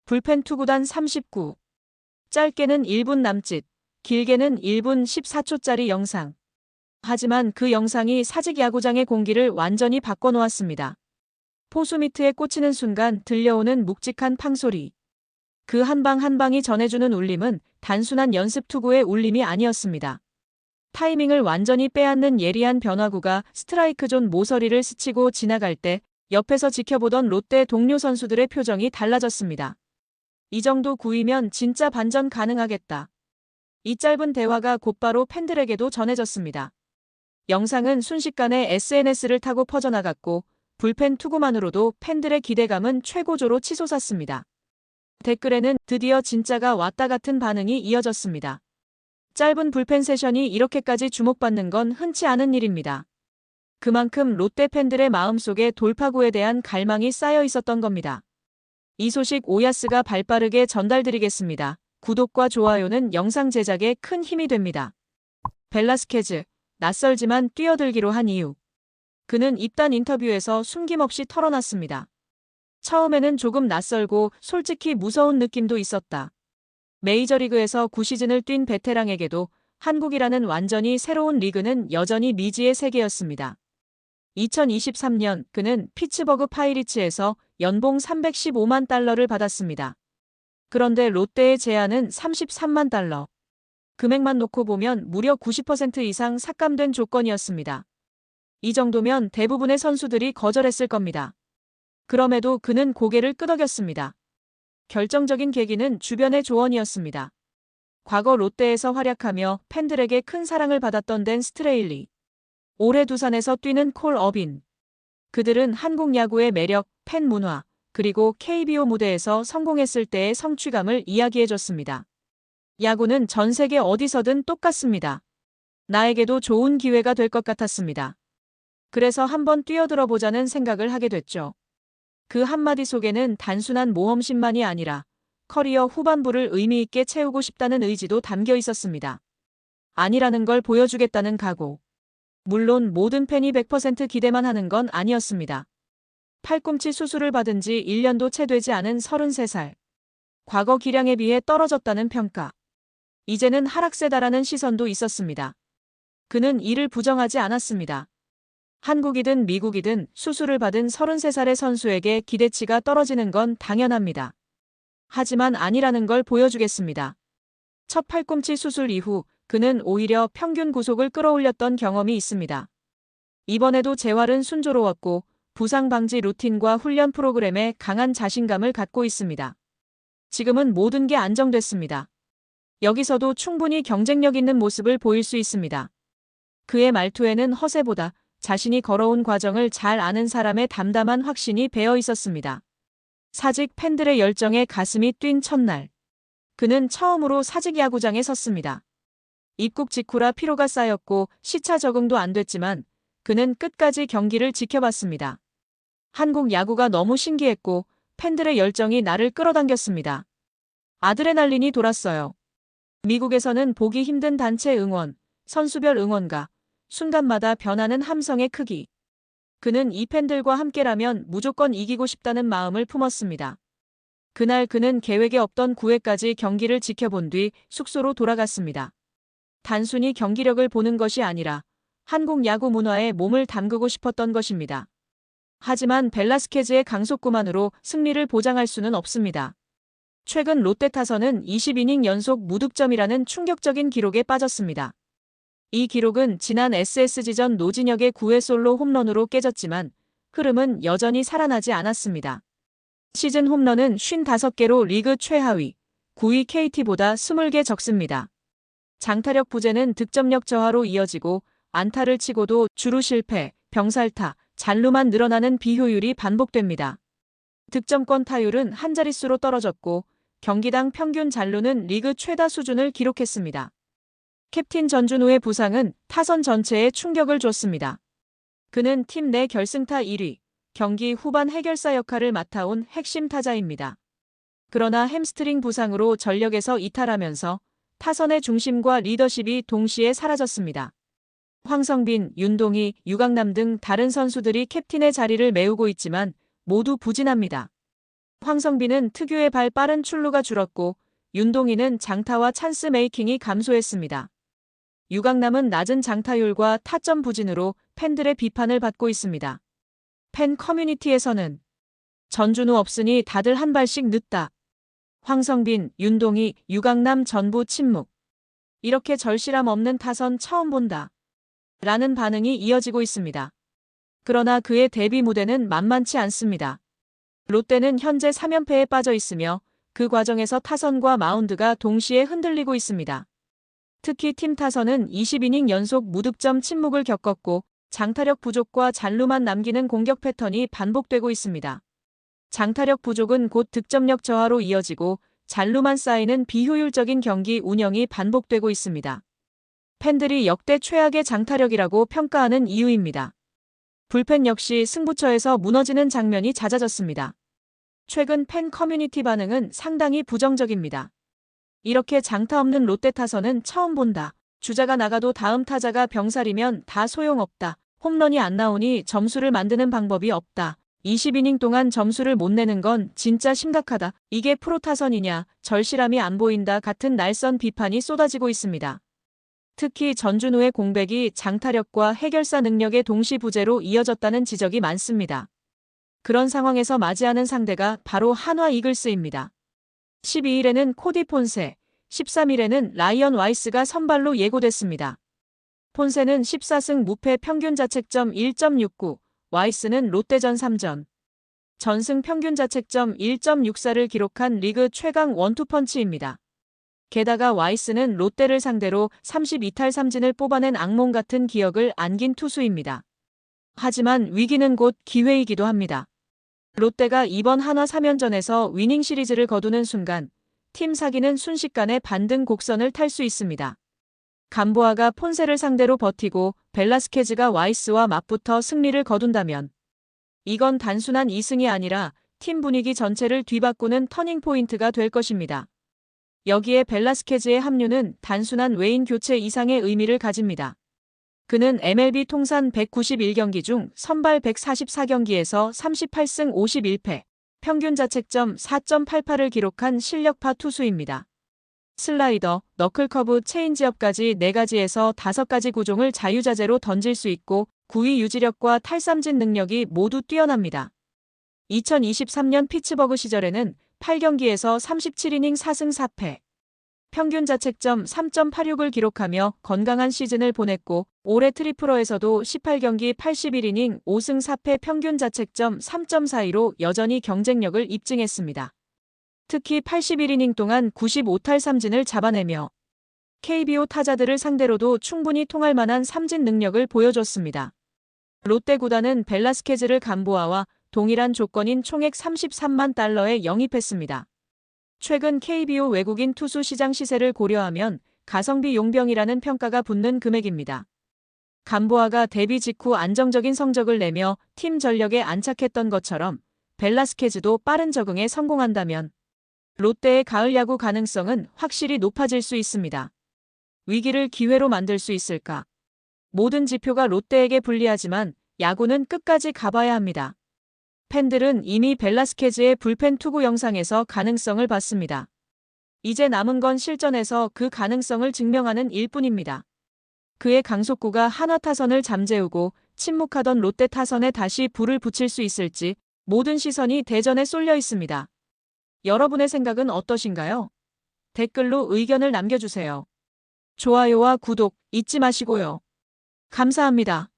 불펜 투구단 39. 짧게는 1분 남짓, 길게는 1분 14초짜리 영상. 하지만 그 영상이 사직 야구장의 공기를 완전히 바꿔놓았습니다. 포수 미트에 꽂히는 순간 들려오는 묵직한 팡소리. 그 한 방 한 방이 전해주는 울림은 단순한 연습 투구의 울림이 아니었습니다. 타이밍을 완전히 빼앗는 예리한 변화구가 스트라이크 존 모서리를 스치고 지나갈 때 옆에서 지켜보던 롯데 동료 선수들의 표정이 달라졌습니다. 이 정도 구위면 진짜 반전 가능하겠다. 이 짧은 대화가 곧바로 팬들에게도 전해졌습니다. 영상은 순식간에 SNS를 타고 퍼져나갔고 불펜 투구만으로도 팬들의 기대감은 최고조로 치솟았습니다. 댓글에는 드디어 진짜가 왔다 같은 반응이 이어졌습니다. 짧은 불펜 세션이 이렇게까지 주목받는 건 흔치 않은 일입니다. 그만큼 롯데 팬들의 마음속에 돌파구에 대한 갈망이 쌓여 있었던 겁니다. 이 소식 오야스가 발빠르게 전달드리겠습니다. 구독과 좋아요는 영상 제작에 큰 힘이 됩니다. 벨라스케즈, 낯설지만 뛰어들기로 한 이유. 그는 입단 인터뷰에서 숨김없이 털어놨습니다. 처음에는 조금 낯설고 솔직히 무서운 느낌도 있었다. 메이저리그에서 9시즌을 뛴 베테랑에게도 한국이라는 완전히 새로운 리그는 여전히 미지의 세계였습니다. 2023년 그는 피츠버그 파이리츠에서 연봉 315만 달러를 받았습니다. 그런데 롯데의 제안은 33만 달러. 금액만 놓고 보면 무려 90% 이상 삭감된 조건이었습니다. 이 정도면 대부분의 선수들이 거절했을 겁니다. 그럼에도 그는 고개를 끄덕였습니다. 결정적인 계기는 주변의 조언이었습니다. 과거 롯데에서 활약하며 팬들에게 큰 사랑을 받았던 댄 스트레일리. 올해 두산에서 뛰는 콜 어빈. 그들은 한국 야구의 매력, 팬 문화, 그리고 KBO 무대에서 성공했을 때의 성취감을 이야기해줬습니다. 야구는 전 세계 어디서든 똑같습니다. 나에게도 좋은 기회가 될 것 같았습니다. 그래서 한번 뛰어들어 보자는 생각을 하게 됐죠. 그 한마디 속에는 단순한 모험심만이 아니라 커리어 후반부를 의미 있게 채우고 싶다는 의지도 담겨 있었습니다. 아니라는 걸 보여주겠다는 각오. 물론 모든 팬이 100% 기대만 하는 건 아니었습니다. 팔꿈치 수술을 받은 지 1년도 채 되지 않은 33살. 과거 기량에 비해 떨어졌다는 평가. 이제는 하락세다라는 시선도 있었습니다. 그는 이를 부정하지 않았습니다. 한국이든 미국이든 수술을 받은 33살의 선수에게 기대치가 떨어지는 건 당연합니다. 하지만 아니라는 걸 보여주겠습니다. 첫 팔꿈치 수술 이후 그는 오히려 평균 구속을 끌어올렸던 경험이 있습니다. 이번에도 재활은 순조로웠고 부상 방지 루틴과 훈련 프로그램에 강한 자신감을 갖고 있습니다. 지금은 모든 게 안정됐습니다. 여기서도 충분히 경쟁력 있는 모습을 보일 수 있습니다. 그의 말투에는 허세보다 자신이 걸어온 과정을 잘 아는 사람의 담담한 확신이 배어 있었습니다. 사직 팬들의 열정에 가슴이 뛴 첫날. 그는 처음으로 사직 야구장에 섰습니다. 입국 직후라 피로가 쌓였고 시차 적응도 안 됐지만 그는 끝까지 경기를 지켜봤습니다. 한국 야구가 너무 신기했고 팬들의 열정이 나를 끌어당겼습니다. 아드레날린이 돌았어요. 미국에서는 보기 힘든 단체 응원, 선수별 응원가, 순간마다 변하는 함성의 크기. 그는 이 팬들과 함께라면 무조건 이기고 싶다는 마음을 품었습니다. 그날 그는 계획에 없던 9회까지 경기를 지켜본 뒤 숙소로 돌아갔습니다. 단순히 경기력을 보는 것이 아니라 한국 야구 문화에 몸을 담그고 싶었던 것입니다. 하지만 벨라스케즈의 강속구만으로 승리를 보장할 수는 없습니다. 최근 롯데 타선은 20이닝 연속 무득점이라는 충격적인 기록에 빠졌습니다. 이 기록은 지난 SSG전 노진혁의 9회 솔로 홈런으로 깨졌지만 흐름은 여전히 살아나지 않았습니다. 시즌 홈런은 55개로 리그 최하위, 9위 KT보다 20개 적습니다. 장타력 부재는 득점력 저하로 이어지고 안타를 치고도 주루 실패, 병살타, 잔루만 늘어나는 비효율이 반복됩니다. 득점권 타율은 한 자릿수로 떨어졌고 경기당 평균 잔루는 리그 최다 수준을 기록했습니다. 캡틴 전준우의 부상은 타선 전체에 충격을 줬습니다. 그는 팀 내 결승타 1위, 경기 후반 해결사 역할을 맡아온 핵심 타자입니다. 그러나 햄스트링 부상으로 전력에서 이탈하면서 타선의 중심과 리더십이 동시에 사라졌습니다. 황성빈, 윤동희, 유강남 등 다른 선수들이 캡틴의 자리를 메우고 있지만 모두 부진합니다. 황성빈은 특유의 발 빠른 출루가 줄었고 윤동희는 장타와 찬스 메이킹이 감소했습니다. 유강남은 낮은 장타율과 타점 부진으로 팬들의 비판을 받고 있습니다. 팬 커뮤니티에서는 전준우 없으니 다들 한 발씩 늦다. 황성빈, 윤동희, 유강남 전부 침묵. 이렇게 절실함 없는 타선 처음 본다. 라는 반응이 이어지고 있습니다. 그러나 그의 데뷔 무대는 만만치 않습니다. 롯데는 현재 3연패에 빠져 있으며 그 과정에서 타선과 마운드가 동시에 흔들리고 있습니다. 특히 팀 타선은 20이닝 연속 무득점 침묵을 겪었고 장타력 부족과 잔루만 남기는 공격 패턴이 반복되고 있습니다. 장타력 부족은 곧 득점력 저하로 이어지고 잔루만 쌓이는 비효율적인 경기 운영이 반복되고 있습니다. 팬들이 역대 최악의 장타력이라고 평가하는 이유입니다. 불펜 역시 승부처에서 무너지는 장면이 잦아졌습니다. 최근 팬 커뮤니티 반응은 상당히 부정적입니다. 이렇게 장타 없는 롯데 타선은 처음 본다. 주자가 나가도 다음 타자가 병살이면 다 소용없다. 홈런이 안 나오니 점수를 만드는 방법이 없다. 20이닝 동안 점수를 못 내는 건 진짜 심각하다. 이게 프로 타선이냐, 절실함이 안 보인다 같은 날선 비판이 쏟아지고 있습니다. 특히 전준우의 공백이 장타력과 해결사 능력의 동시부재로 이어졌다는 지적이 많습니다. 그런 상황에서 맞이하는 상대가 바로 한화 이글스입니다. 12일에는 코디 폰세, 13일에는 라이언 와이스가 선발로 예고됐습니다. 폰세는 14승 무패 평균 자책점 1.69, 와이스는 롯데전 3전. 전승 평균 자책점 1.64를 기록한 리그 최강 원투펀치입니다. 게다가 와이스는 롯데를 상대로 32탈 3진을 뽑아낸 악몽 같은 기억을 안긴 투수입니다. 하지만 위기는 곧 기회이기도 합니다. 롯데가 이번 한화 3연전에서 위닝 시리즈를 거두는 순간 팀 사기는 순식간에 반등 곡선을 탈 수 있습니다. 감보아가 폰세를 상대로 버티고 벨라스케즈가 와이스와 맞붙어 승리를 거둔다면 이건 단순한 2승이 아니라 팀 분위기 전체를 뒤바꾸는 터닝포인트가 될 것입니다. 여기에 벨라스케즈의 합류는 단순한 외인 교체 이상의 의미를 가집니다. 그는 MLB 통산 191경기 중 선발 144경기에서 38승 51패, 평균 자책점 4.88을 기록한 실력파 투수입니다. 슬라이더, 너클커브, 체인지업까지 4가지에서 5가지 구종을 자유자재로 던질 수 있고 구위 유지력과 탈삼진 능력이 모두 뛰어납니다. 2023년 피츠버그 시절에는 8경기에서 37이닝 4승 4패, 평균 자책점 3.86을 기록하며 건강한 시즌을 보냈고 올해 트리플러에서도 18경기 81이닝 5승 4패 평균 자책점 3.42로 여전히 경쟁력을 입증했습니다. 특히 81이닝 동안 95탈 삼진을 잡아내며 KBO 타자들을 상대로도 충분히 통할 만한 삼진 능력을 보여줬습니다. 롯데 구단은 벨라스케즈를 감보아와 동일한 조건인 총액 33만 달러에 영입했습니다. 최근 KBO 외국인 투수 시장 시세를 고려하면 가성비 용병이라는 평가가 붙는 금액입니다. 감보아가 데뷔 직후 안정적인 성적을 내며 팀 전력에 안착했던 것처럼 벨라스케즈도 빠른 적응에 성공한다면 롯데의 가을 야구 가능성은 확실히 높아질 수 있습니다. 위기를 기회로 만들 수 있을까? 모든 지표가 롯데에게 불리하지만 야구는 끝까지 가봐야 합니다. 팬들은 이미 벨라스케즈의 불펜 투구 영상에서 가능성을 봤습니다. 이제 남은 건 실전에서 그 가능성을 증명하는 일뿐입니다. 그의 강속구가 한화 타선을 잠재우고 침묵하던 롯데 타선에 다시 불을 붙일 수 있을지 모든 시선이 대전에 쏠려 있습니다. 여러분의 생각은 어떠신가요? 댓글로 의견을 남겨주세요. 좋아요와 구독 잊지 마시고요. 감사합니다.